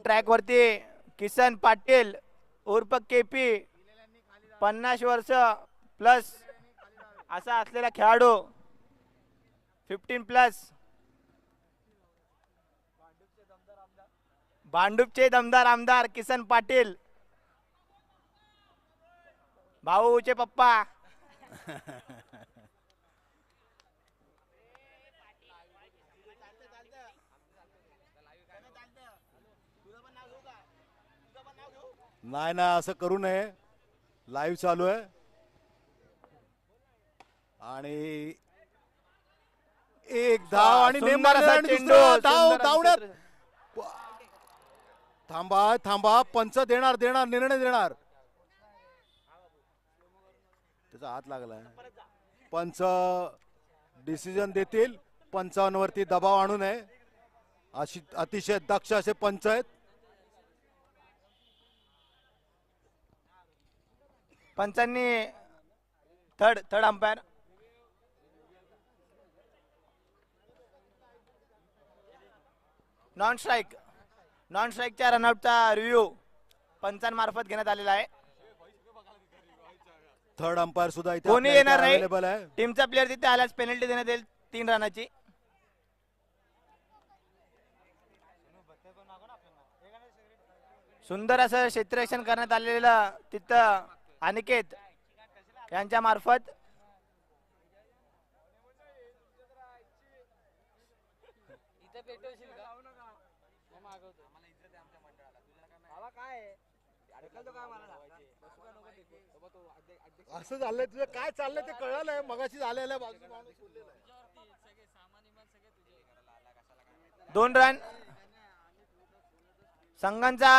Track वरती किसन पाटील उर्फ KP 50 वर्ष प्लस असा असलेला खेळाडू 15+ भांडूपचे दमदार आमदार किसन पाटील भाऊचे पप्पा. नाही ना असं करू नये. लाईव्ह चालू आहे आणि एक धाव आणि धावण्यात. थांबा थांबा पंच देणार निर्णय देणार. त्याचा हात लागलाय. पंच डिसिजन देतील. पंचांवरती दबाव आणू नये अशी अतिशय दक्ष असे पंच आहेत. पंचांनी थर्ड अंपायर नॉन स्ट्राईकच्या रनआउटचा रिव्ह्यू पंचांमार्फत घेण्यात आलेला आहे. थर्ड अंपायर सुद्धा इथे कोणी येणार नाही. अवेलेबल आहे. टीमचा प्लेअर तिथे आल्यास पेनल्टी देण्यात येईल 3 रनाची. सुंदर असं क्षेत्ररक्षण करण्यात आलेलं तिथं अनिकेत यांच्या मार्फत. असं झालंय तुझं काय चाललंय ते कळालंय. मगाशी झालेलं बाजू माणूस बोललेला आहे. 2 रन संघांचा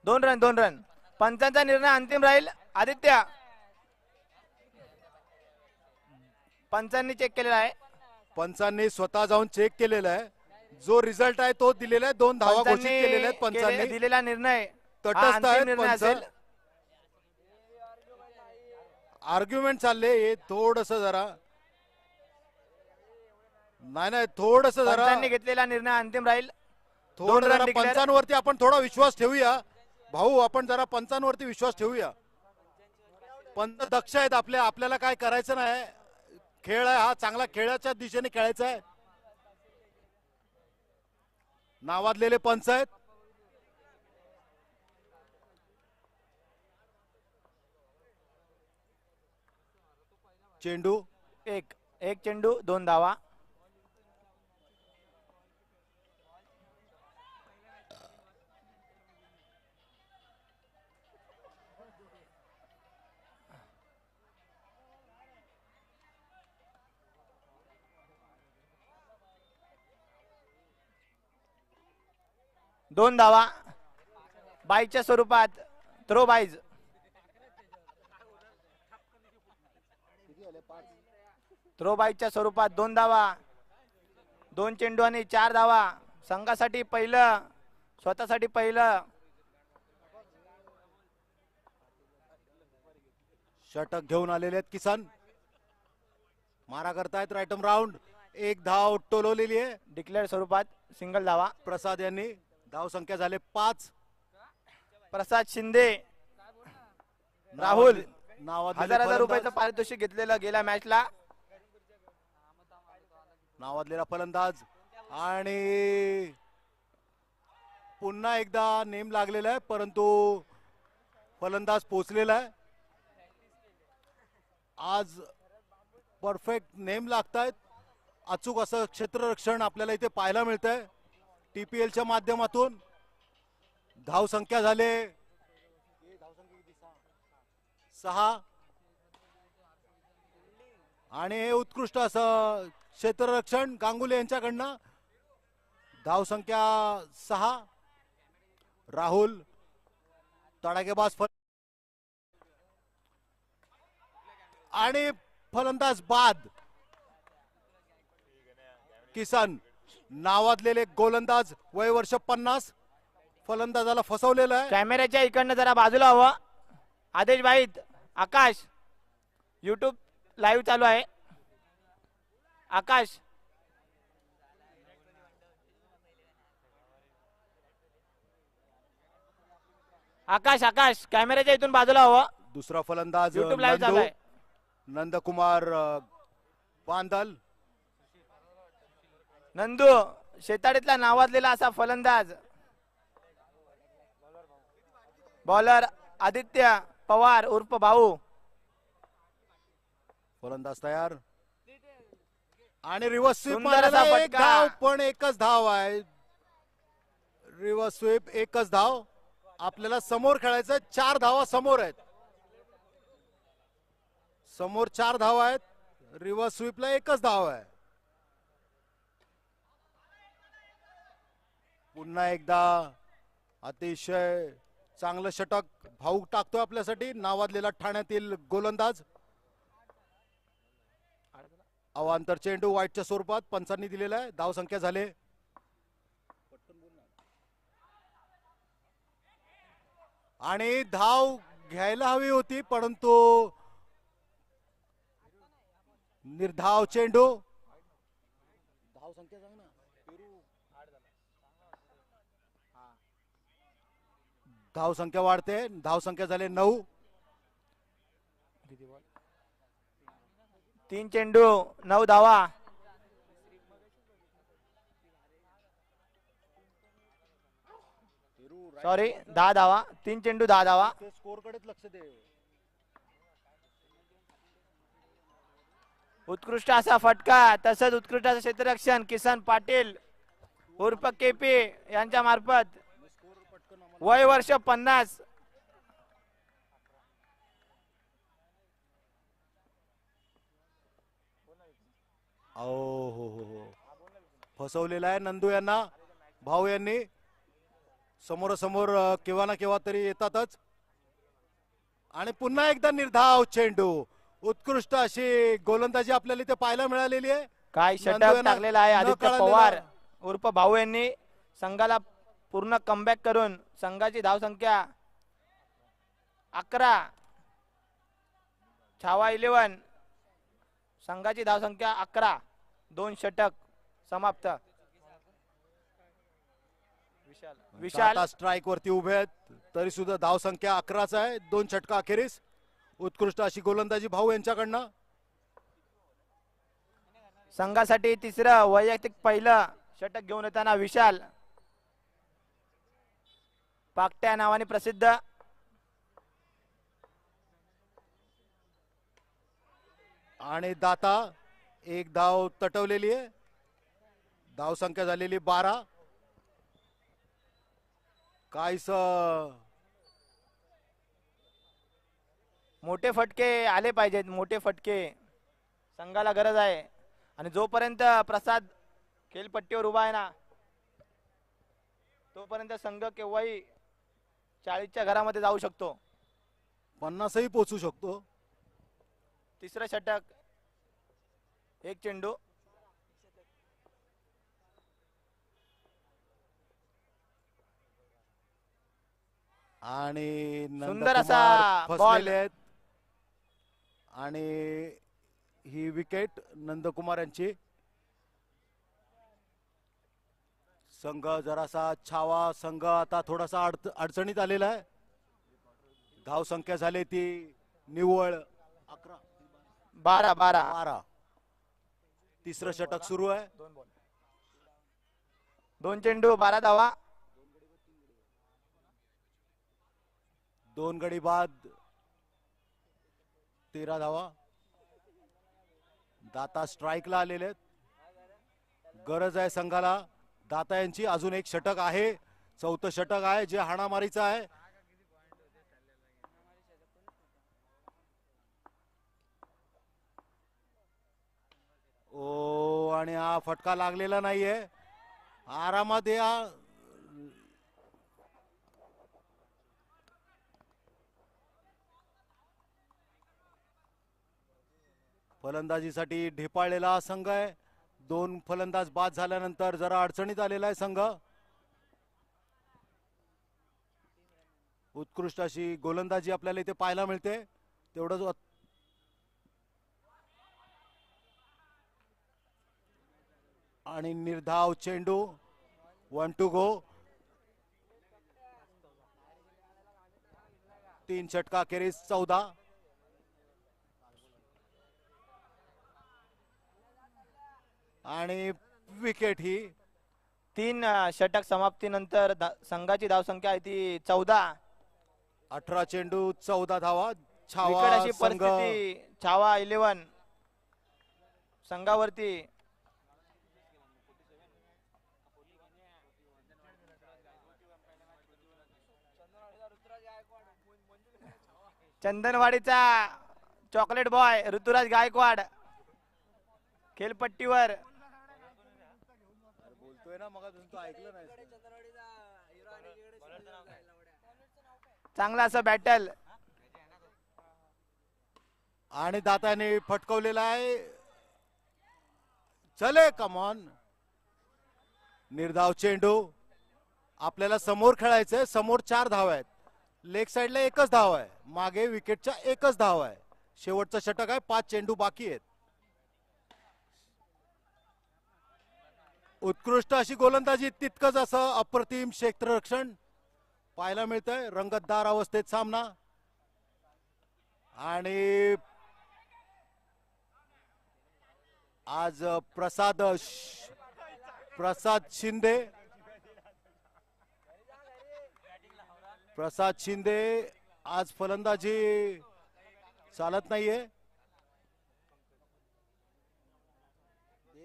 2 रन. पंचांचा निर्णय अंतिम राहील. आदित्य पंचांनी चेक केलेला आहे. पंचांनी स्वतः जाऊन चेक केलेला आहे. जो रिझल्ट आहे तो दिलेला आहे. 2 धावा घोषित केलेल्या आहेत. पंचांनी दिलेला निर्णय तटस्थ आहे. निर्णय असेल. आर्ग्युमेंट चालले हे थोडस जरा नाही थोडस जरा पंचांनी घेतलेला निर्णय अंतिम राहील. थोडं जरा पंचांवरती आपण थोडा विश्वास ठेवूया. भाऊ आपण जरा पंचांवरती विश्वास ठेवूया. पंच दक्ष आहेत. आपल्याला काय करायचं नाही. खेळ आहे हा चांगला. खेळाच्या दिशेने खेळायचा आहे. नावाजलेले पंच आहेत. चेंडू एक चेंडू 2 धावा. दोन धावा बाईच्या स्वरूपात थ्रो बाईज. थ्रो बाईच्या स्वरूपात 2 धावा. 2 चेंडू आणि 4 धावा. संघासाठी पहिलं स्वतःसाठी पहिलं षटक घेऊन आलेले आहेत किसन. मारा करतायत रायटम राऊंड. 1 धाव टोलवलेली आहे. डिक्लेअर स्वरूपात सिंगल धावा. प्रसाद यांनी धाव संख्या झाले 5. प्रसाद शिंदे राहुल 1000 रुपयाचं पारितोषिक घेतलेलं गेल्या मॅचला. नावाजलेला फलंदाज आणि पुन्हा एकदा नेम लागलेला आहे परंतु फलंदाज पोचलेला आहे. आज परफेक्ट नेम लागतायत. अचूक असं क्षेत्ररक्षण आपल्याला इथे पाहायला मिळतंय टीपीएलच्या माध्यमातून. धाव संख्या झाले 6 आणि हे उत्कृष्ट असं क्षेत्ररक्षण गांगुली यांच्याकडनं. धाव संख्या 6. राहुल तडाखेबाज आणि फलंदाज बाद. किसन नावाजलेले गोलंदाज वय वर्ष 50 फलंदाजाला फसवलेलं आहे. कॅमेऱ्याच्या इकडनं जरा बाजूला हवं. आदेश भाईत आकाश YouTube लाईव्ह चालू आहे. आकाश आकाश आकाश कॅमेऱ्याच्या इथून बाजूला हवं. दुसरा फलंदाज YouTube लाईव्ह चालू आहे. नंदकुमार बांदल. नंदू शेताडीतला नावाजलेला असा फलंदाज. बॉलर आदित्य पवार उर्फ भाऊ. फलंदाज तयार आणि रिव्हर्स स्वीप सुंदर असा मारलेला एक फटका. धाव, पण एकच धाव आहे. रिव्हर्स स्वीप एकच धाव. आपल्याला समोर खेळायचं, 4 धावा समोर आहेत. समोर 4 धावा आहेत. रिव्हर्स स्वीपला एकच धाव आहे. पुन्हा एकदा अतिशय चांगलं षटक भाऊ टाकतोय आपल्यासाठी नावाजलेला ठाण्यातील गोलंदाज. अवांतर चेंडू वाईटच्या स्वरूपात पंचांनी दिलेला आहे. धाव संख्या झाले आणि धाव घ्यायला हवी होती, परंतु निर्धाव चेंडू. धाव संख्या सांग ना. धाव संख्या वाढते. धाव संख्या झाले 9. 3 चेंडू 9 धावा. सॉरी 10 धावा. 3 चेंडू 10 धावा. स्कोर कडेच लक्ष दे. उत्कृष्ट असा फटका, तसंच उत्कृष्ट असं क्षेत्ररक्षण किसन पाटील उर्फ केपी यांच्या मार्फत. वय वर्ष 50. हो फसवलेला आहे नंदू यांना भाऊ यांनी. समोरासमोर केव्हा ना केव्हा तरी येतातच. आणि पुन्हा एकदा निर्धाव चेंडू. उत्कृष्ट अशी गोलंदाजी आपल्याला इथे पाहायला मिळालेली आहे. काय नंदू षटक यांना टाकलेला आहे न आदित्य कळालेलं. पवार उर्फ भाऊ यांनी. संघाला पूर्ण कमबॅक करून संघाची धावसंख्या 11. छावा 11. संघाची धावसंख्या 11. 2 षटक समाप्त. विशाल आता स्ट्राइक वरती उभे आहेत, तरी सुद्धा धाव संख्या 11च आहे. 2 षटका अखेरीस. उत्कृष्ट अशी गोलंदाजी भाऊ यांच्याकडनं. संघासाठी तिसरं वैयक्तिक पहिलं षटक घेऊन येताना विशाल पाकट्या नावाने प्रसिद्ध. आणि दाता 1 धाव तटवलेली आहे. धाव संख्या झालेली 12. काहीच मोठे फटके आले पाहिजेत. मोठे फटके संघाला गरज आहे. आणि जोपर्यंत प्रसाद खेळपट्टीवर उभा आहे ना, तोपर्यंत संघ केव्हाही 40च्या घरामध्ये जाऊ शकतो. 50ही पोहोचू शकतो. तिसरं षटक. 1 चेंडू. आणि सुंदर असा नंदकुमार बॉल. फसलेले आहेत. आणि ही विकेट नंदकुमार यांची. संघ जरासा छावा संघ आता थोडासा अडचणीत आलेला आहे. धाव संख्या झाली ती निव्वळ 11. 12. तिसरं षटक सुरू आहे. 2 चेंडू 12 धावा. 2 गडी बाद 13 धावा. दाता स्ट्राइकला आलेले आहेत. गरज आहे संघाला दाता यांची. अजून 1 षटक आहे. 4थं षटक आहे जे हाणामारीचं आहे. ओ आणि हा फटका लागलेला नाहीये. आरामात या. फलंदाजीसाठी ढेपाळलेला हा संघ आहे. 2 फलंदाज बाद झाल्यानंतर जरा अडचणीत आलेला आहे संघ. उत्कृष्ट अशी गोलंदाजी आपल्याला इथे पाहायला मिळते. तेवढंच आणि निर्धाव चेंडू. 1 टू गो. 3 षटकाखेरीज 14. आणि विकेट ही 3 षटक समाप्तीनंतर संघाची धावसंख्या आहे ती 14. 18 चेंडू 14 धावा. विकेट छावा अशी संघ परिस्थिती छावा 11 संघावरती. चंदनवाडीचा चॉकलेट बॉय ऋतुराज गायकवाड खेळपट्टीवर. बोलतोय ना, मग तो ऐकलं नाही. चांगला असं बॅटल आणि दाताने फटकवलेला आहे. चले कमॉन. निर्धाव चेंडू. आपल्याला समोर खेळायचंय. समोर 4 धाव आहेत. लेग साइडला 1च धाव आहे. मागे विकेटच्या 1च धाव आहे. शेवटचं षटक आहे. 5 चेंडू बाकी आहेत. उत्कृष्ट अशी गोलंदाजी, तितकंच असं अप्रतिम क्षेत्ररक्षण पाहायला मिळतंय. रंगतदार अवस्थेत सामना. आणि आज प्रसाद शिंदे आज फलंदाजी चालत नाहीये.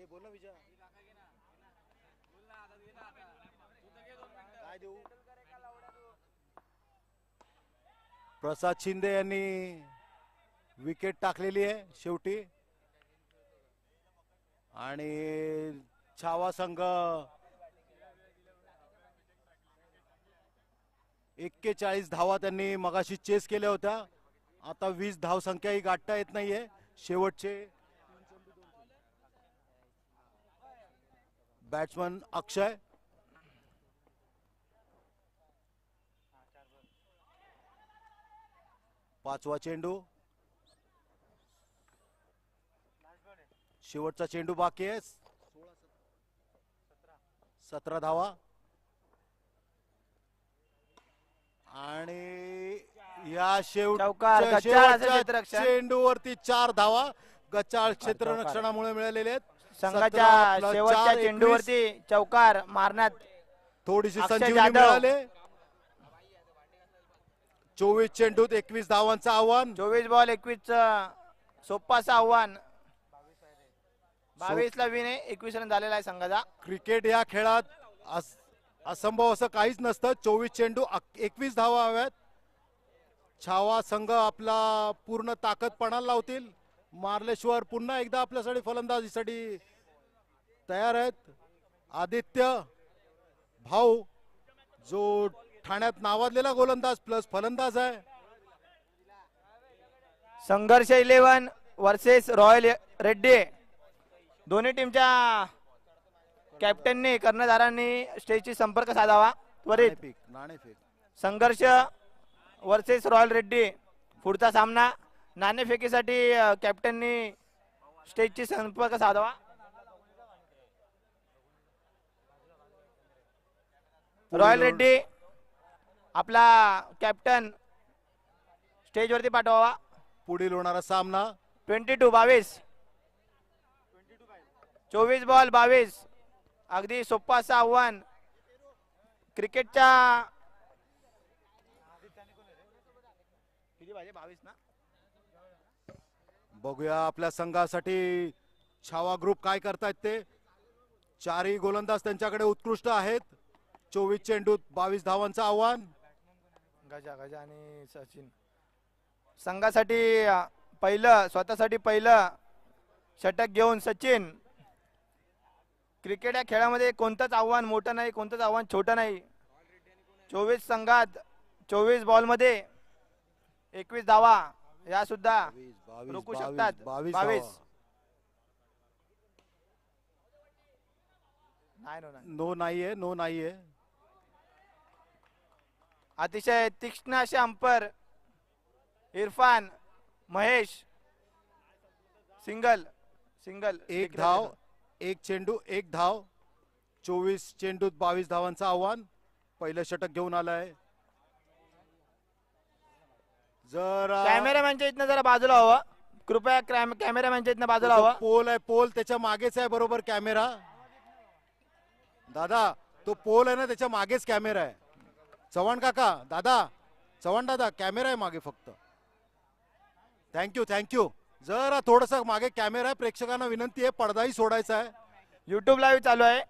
बोल ना विजय. काय देऊ? प्रसाद शिंदे यांनी विकेट टाकलेली आहे शेवटी. आणि छावा संघ 41 धावा त्यांनी मगाशी चेस केल्या होत्या. आता 20 धाव संख्या ही गाठता येत नाहीये. शेवटचे बॅट्समन अक्षय. पाचवा चेंडू. शेवटचा चेंडू बाकी आहे. 17 धावा. आणि या चौकार, गच्चाळ असं शेवटच्या क्षेत्ररक्षण. चेंडूवरती 4 धावा गच्चाळ क्षेत्ररक्षणामुळे मिळालेले आहेत. संघाच्या 17 + शेवटच्या 4 = 21. चेंडूवरती चौकार मारण्यात थोडीशी अक्षय संजीवनी जाधव. मिळाले. 24 चेंडूत 21 धावांचं आव्हान. 24 बॉल 21 सोप्पाचं आव्हान. 22 ला विन आहे. 21 रन झालेला आहे संघाचा. क्रिकेट या खेळात असंभव असं काहीच नसतं. 24 चेंडू 21 धावा हव्यात. छावा संघ आपला पूर्ण ताकद पणाला लावतील. मार्लेश्वर पुन्हा एकदा आपल्यासाठी फलंदाजीसाठी तयार आहेत. आदित्य भाऊ जो ठाण्यात नावाजलेला गोलंदाज प्लस फलंदाज आहे. संघर्ष 11 वर्सेस रॉयल रेड्डी. दोन्ही टीमच्या कॅप्टननी कर्णधारांनी स्टेजशी संपर्क साधावा त्वरित. नाणेफेक. संघर्ष वर्सेस रॉयल रेड्डी पुढचा सामना. नाणेफेकीसाठी कॅप्टननी स्टेजशी संपर्क साधावा. रॉयल रेड्डी आपला कॅप्टन स्टेजवरती पाठवावा. पुढील होणारा सामना 22 24 बॉल 22. अगदी सोप्पा असं आव्हान. क्रिकेटच्या 22 ना. बघूया आपल्या संघासाठी छावा ग्रुप काय करतायत ते. 4ही गोलंदाज त्यांच्याकडे उत्कृष्ट आहेत. 24 चेंडूत 22 धावांचं आव्हान. गजा आणि सचिन संघासाठी स्वतःसाठी पहिलं षटक घेऊन सचिन. क्रिकेट या खेळामध्ये कोणतंच आव्हान मोठं नाही, कोणतंच आव्हान छोटं नाही. 24 संघात 24 बॉल मध्ये 21 धावा या सुद्धा रोखू शकतात. 22 नो नाहीये. अतिशय तीक्ष्ण असे अंपर. इरफान महेश सिंगल 1 धाव 1 चेंडू 1 धाव. 24 चेंडूत 22 धावांचं आव्हान. पहिलं षटक घेऊन आलाय. जरा कॅमेरामॅनच्या इथनं जरा बाजूला हवं, कृपया कॅमेरामॅनच्या इथनं बाजूला हवं. पोल आहे, पोल त्याच्या मागेच आहे बरोबर कॅमेरा. दादा तो पोल आहे ना त्याच्या मागेच कॅमेरा आहे. चव्हाण काका, दादा, चव्हाण दादा, कॅमेरा आहे मागे फक्त. Thank you thank you. जरा थोडस मागे कॅमेरा आहे. प्रेक्षकांना विनंती आहे पडदाही सोडायचा आहे. युट्यूब लाईव्ह चालू आहे,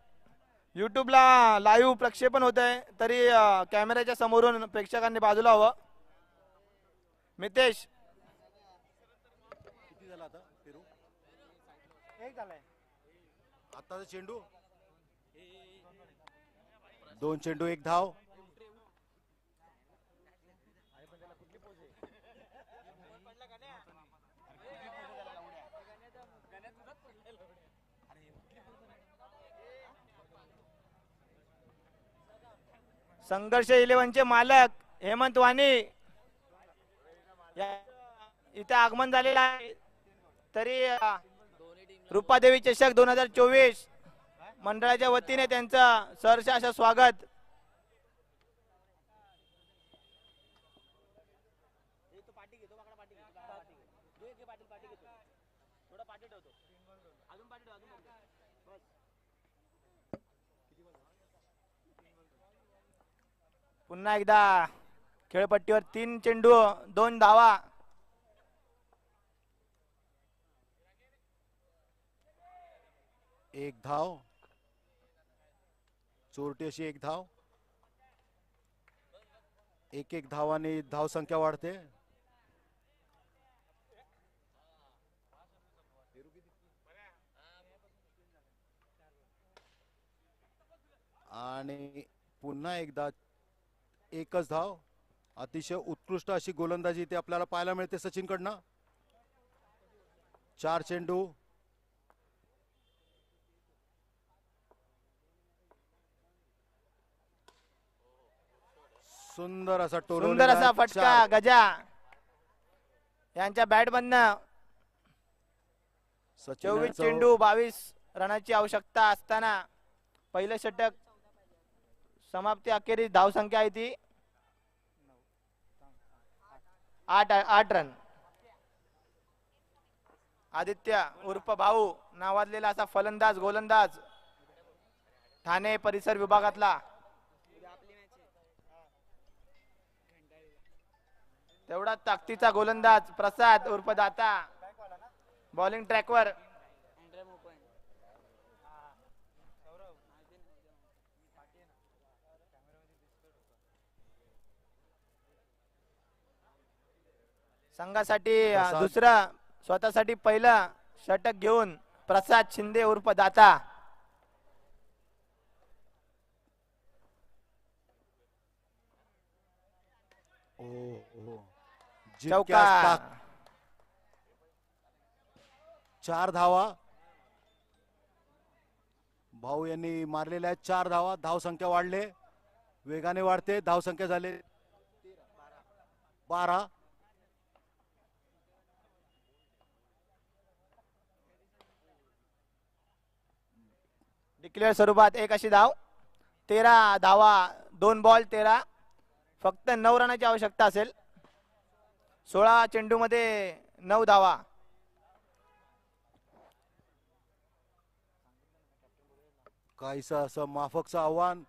युट्यूबला लाईव्ह प्रक्षेपण होत आहे, तरी कॅमेऱ्याच्या समोरून प्रेक्षकांनी बाजूला हवं. मितेश किती झाला आता पेरू? आताचा चेंडू 2 चेंडू 1 धाव. संघर्ष 11चे मालक हेमंत वाणी इथे आगमन झालेलं आहे. तरी रूपादेवी चषक 2024 मंडळाच्या वतीने त्यांचं सहर्ष असं स्वागत. पुन्हा एकदा खेळपट्टीवर 3 चेंडू 2 धावा. एक धाव. चोरटी अशी 1 धाव. 1 धावाने धाव संख्या वाढते. आणि पुन्हा एकदा एकच धाव. अतिशय उत्कृष्ट अशी गोलंदाजी इथे आपल्याला पाहायला मिळते सचिन कडनं. 4 चेंडू. सुंदर असा सुंदर असा फटका गजा यांच्या बॅट मधनं. 24 चेंडू 22 रनाची आवश्यकता असताना पहिलं षटक समाप्ती अखेरीस धावसंख्या आहे ती 8 रन. आदित्य उर्फ भाऊ नावाजलेला असा फलंदाज गोलंदाज ठाणे परिसर विभागातला. तेवढा ताकदीचा गोलंदाज प्रसाद उर्फ दाता बॉलिंग ट्रॅकवर. संघासाठी दुसरं स्वतःसाठी पहिलं षटक घेऊन प्रसाद शिंदे उर्फ दाता. चौका. 4 धावा भाऊ यांनी मारलेल्या आहेत. 4 धावा. धाव संख्या वाढले, वेगाने वाढते. धाव संख्या झाले 12. डिक्लेअर स्वरूपात एक अशी धाव. 13 धावा 2 बॉल 13. फक्त 9 रनाची आवश्यकता असेल. 16 चेंडू मध्ये 9 धावा. काहीसं असं माफकचं आव्हान.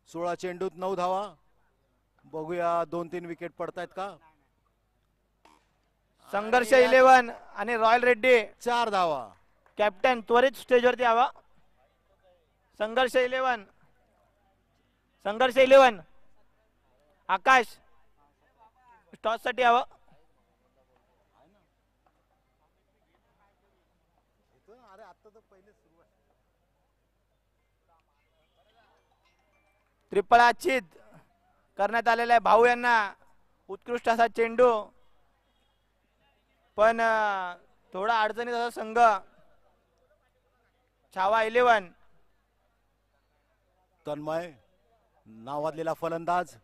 16 चेंडूत 9 धावा. बघूया 2-3 विकेट पडतायत का. संघर्ष 11 आणि रॉयल रेड्डी 4 धावा. कॅप्टन त्वरित स्टेजवरती यावा. संघर्ष 11 आकाश टॉस साठी यावं. त्रिपळा छिद करण्यात आलेला आहे. भाऊ यांना उत्कृष्ट असा चेंडू, पण थोडा अडचणीत असा संघ. छावा 11 तन्मय नावाजलेला फलंदाज.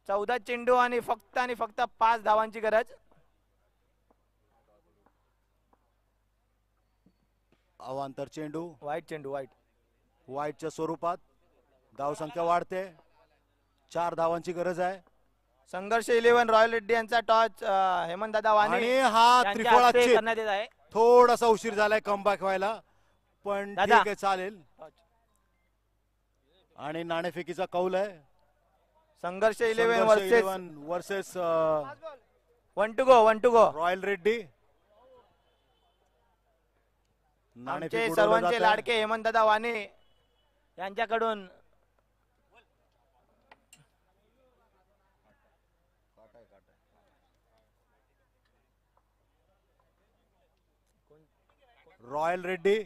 14 चेंडू आणि फक्त 5 धावांची गरज. अवांतर चेंडू वाईट चेंडू वाईटच्या स्वरूपात. धाव संख्या वाढते. 4 धावांची गरज आहे. संघर्ष 11 रॉयल रेड्डी यांचा टॉच हेमंत दादा वाणी आणि हा यांच्या त्रिफळा हस्ते चेप करण्यात येत आहे. थोडासा उशीर झालाय कमबॅक व्हायला, पण ठीक दादा. आहे, चालेल. आणि नाणेफेकीचा कौल आहे. संघर्ष 11 versus 1 to go. Royal Reddy. आमचे सर्वांचे लाडके हेमंत दादा वाणी यांच्याकडून रॉयल रेड्डी.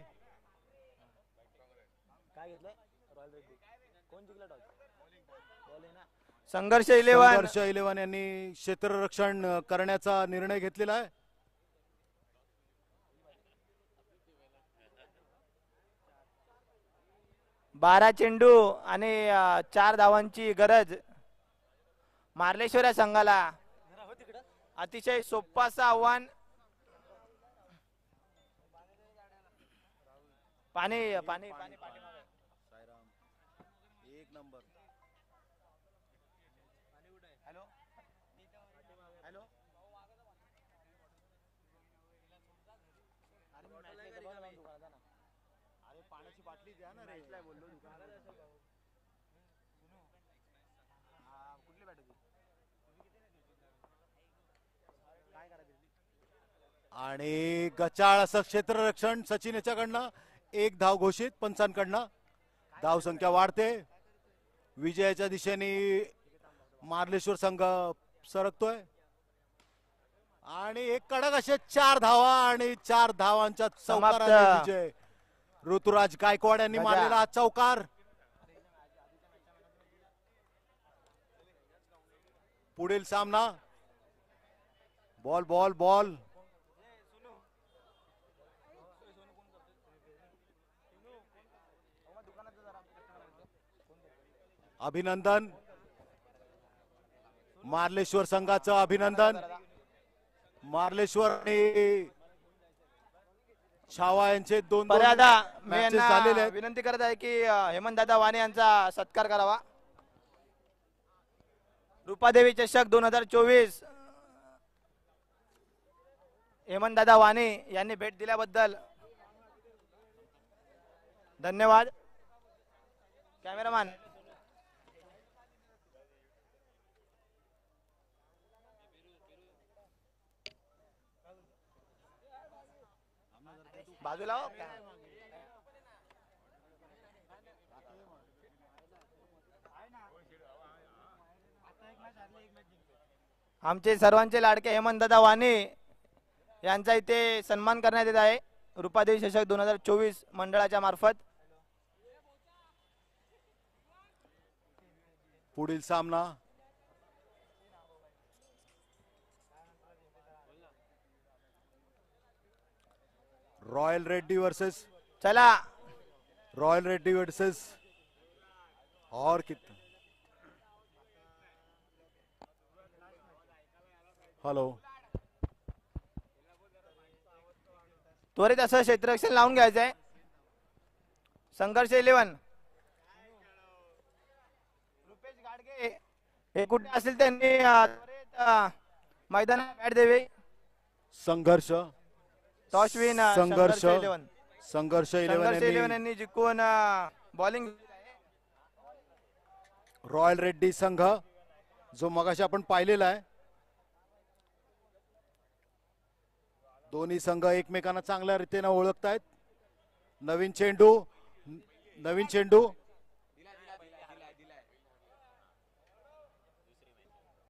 संघर्ष 11 यांनी क्षेत्ररक्षण करण्याचा निर्णय घेतलेला आहे. बारा चेंडू आणि 4 धावांची गरज मार्लेश्वर या संघाला. अतिशय सोपं असं आव्हान. पाणी पाणी पाणी एक नंबर. हॅलो हॅलो अरे पाण्याची बाटली द्या ना रे. कुठली बॅट होती? आणि गचाळ असं क्षेत्ररक्षण सचिन याच्याकडनं. एक धाव घोषित पंचांकडनं. धाव संख्या वाढते. विजयाच्या दिशेने मार्लेश्वर संघ सरकतोय. आणि एक कडक असे 4 धावा आणि 4 धावांच्या चौकाराने विजय. ऋतुराज गायकवाड यांनी मारलेला हा चौकार. पुढील सामना. Ball ball ball. अभिनंदन. मार्लेश्वर संघाचं अभिनंदन. मार्लेश्वर आणि छावा यांचे दोन पर्यादा मी मॅचेस यांना झालेले आहेत. विनंती करत आहे की हेमंत दादा वाणी यांचा सत्कार करावा. रूपादेवी चषक 2024 हेमंत दादा वाणी यांनी भेट दिल्याबद्दल धन्यवाद. कॅमेरामॅन बाजूला हो. आमचे सर्वांचे लाडके हेमंत दादा वाणी यांचा इथे सन्मान करण्यात येत आहे रूपादेवी चषक 2024 मंडळाच्या मार्फत. पुढील सामना. रॉयल रेड्डी वर्सेस चला रॉयल रेड्डी वर्सेस और कितना. हॅलो. त्वरित असं क्षेत्ररक्षण लावून घ्यायचंय. संघर्ष 11 रुपेश गाडगे हे कुठे असतील त्यांनी त्वरित मैदानात बॅट द्यावी. संघर्ष टॉसविन संघर्ष 11 संघर्ष 11 संघर्ष 11 यांनी यांनी जिंकून बॉलिंग. रॉयल रेड्डी संघ जो मगाशी आपण पाहिलेला आहे. दोन्ही संघ एकमेकांना चांगल्या रीतीने ओळखतायत. नवीन चेंडू